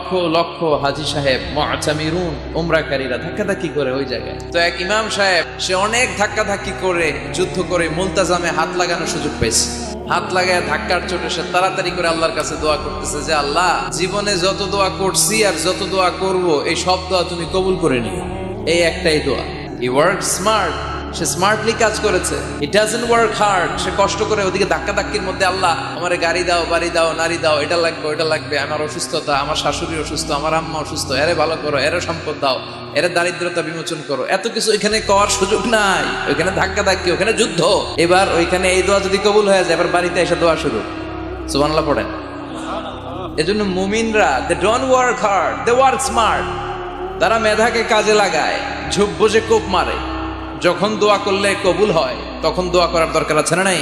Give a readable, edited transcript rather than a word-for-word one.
লক্ষ লক্ষ হাজী সাহেব মুআতামিরুন উমরাকারীরা ধাক্কাধাক্কি করে ওই জায়গায়। তো এক ইমাম সাহেব সে অনেক ধাক্কাধাক্কি করে যুদ্ধ করে মুলতাজামে হাত লাগানোর সুযোগ পেয়েছে। হাত লাগায় ধাক্কার চোটে সে তাড়াতাড়ি করে আল্লাহর কাছে দোয়া করতেছে যে আল্লাহ, জীবনে যত দোয়া করছি আর যত দোয়া করব এই সব দোয়া তুমি কবুল করে নিও। এই একটাই দোয়া। He work smart, say smartly কাজ করেছে। হি ডাজন্ট ওয়ার্ক হার্ড, সে কষ্ট করে ওদিকে ধাক্কাধাক্কির মধ্যে আল্লাহ আমারে গাড়ি দাও, বাড়ি দাও, নারী দাও, এটা লাগবে ওটা লাগবে, আমার অসুস্থতা, আমার শাশুড়ি অসুস্থ, আমার আম্মা অসুস্থ, এরে ভালো করো, এরে সম্পদ দাও, এর দারিদ্রতা বিমোচন করো, এত কিছু এখানে করার সুযোগ নাই। ওইখানে ধাক্কাধাক্কি, ওখানে যুদ্ধ। এবার ওইখানে এই দোয়া যদি কবুল হয়ে যায়, এবার বাড়িতে এসে দোয়া শুরু। সুবহানাল্লাহ পড়েন। এজন্য মুমিনরা they don't work hard, they work smart. তারা মেধাকে কাজে লাগায়, ঝোপ বুঝে কোপ মারে। যখন দোয়া করলে কবুল হয় তখন দোয়া করার দরকার আছে না নাই?